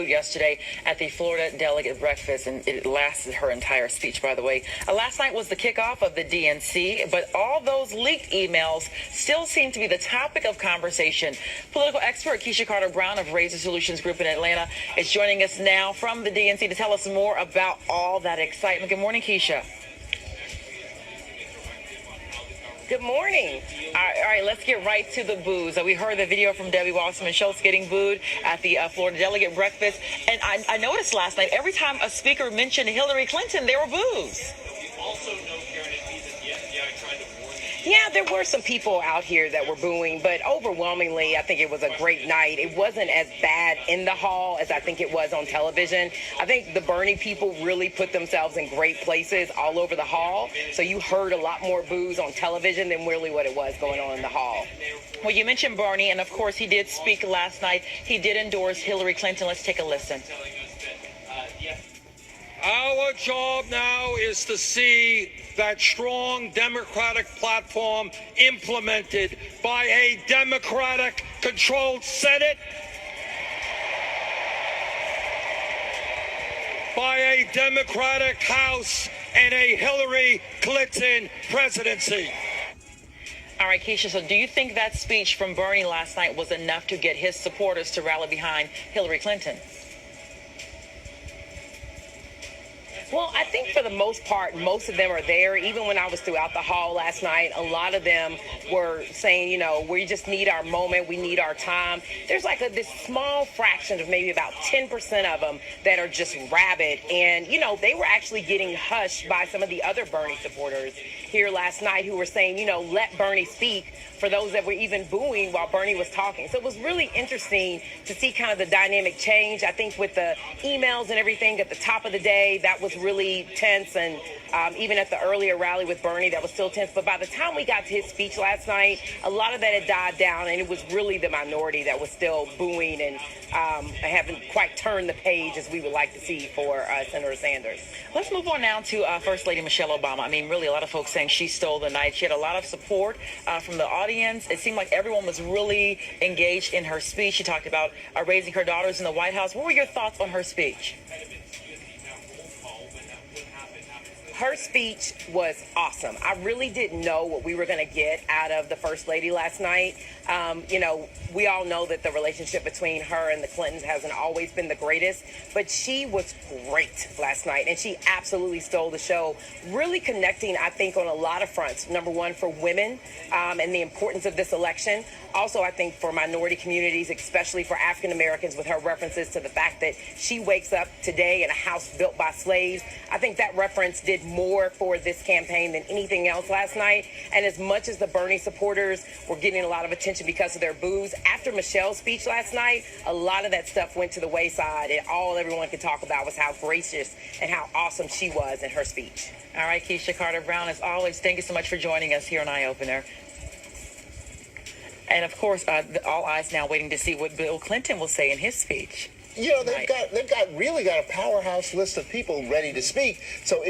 Yesterday at the Florida delegate breakfast, and it lasted her entire speech, by the way. Last night was the kickoff of the DNC, but all those leaked emails still seem to be the topic of conversation. Political expert Keisha Carter Brown of Razor Solutions Group in Atlanta is joining us now from the DNC to tell us more about all that excitement. Good morning, Keisha. Good morning. All right, let's get right to the boos. We heard the video from Debbie Wasserman Schultz getting booed at the Florida delegate breakfast. And I noticed last night, every time a speaker mentioned Hillary Clinton, there were boos. Also know, Karen, if he's at the FBI trying to warn the Yeah, there were some people out here that were booing, but overwhelmingly, I think it was a great night. It wasn't as bad in the hall as I think it was on television. I think the Bernie people really put themselves in great places all over the hall. So you heard a lot more boos on television than really what it was going on in the hall. Well, you mentioned Bernie, and of course he did speak last night. He did endorse Hillary Clinton. Let's take a listen. Our job now is to see that strong Democratic platform implemented by a Democratic-controlled Senate, by a Democratic House, and a Hillary Clinton presidency. All right, Keisha, so do you think that speech from Bernie last night was enough to get his supporters to rally behind Hillary Clinton? Well, I think for the most part, most of them are there. Even when I was throughout the hall last night, a lot of them were saying, you know, we just need our moment. We need our time. There's like this small fraction of maybe about 10% of them that are just rabid. And, you know, they were actually getting hushed by some of the other Bernie supporters here last night who were saying, you know, let Bernie speak, for those that were even booing while Bernie was talking. So it was really interesting to see kind of the dynamic change. I think with the emails and everything at the top of the day, that was really tense. And even at the earlier rally with Bernie, that was still tense. But by the time we got to his speech last night, a lot of that had died down, and it was really the minority that was still booing and haven't quite turned the page as we would like to see for Senator Sanders. Let's move on now to First Lady Michelle Obama. I mean, really, a lot of folks saying she stole the night. She had a lot of support from the audience. It seemed like everyone was really engaged in her speech. She talked about raising her daughters in the White House. What were your thoughts on her speech? Her speech was awesome. I really didn't know what we were going to get out of the First Lady last night. You know, we all know that the relationship between her and the Clintons hasn't always been the greatest, but she was great last night, and she absolutely stole the show, really connecting, I think, on a lot of fronts. Number one, for women and the importance of this election. Also, I think for minority communities, especially for African Americans, with her references to the fact that she wakes up today in a house built by slaves. I think that reference did more for this campaign than anything else last night. And as much as the Bernie supporters were getting a lot of attention because of their boos, after Michelle's speech last night, a lot of that stuff went to the wayside, and all everyone could talk about was how gracious and how awesome she was in her speech. All right, Keisha Carter Brown, as always, thank you so much for joining us here on Eye Opener. And of course, all eyes now waiting to see what Bill Clinton will say in his speech. You know, they've really got a powerhouse list of people ready to speak. So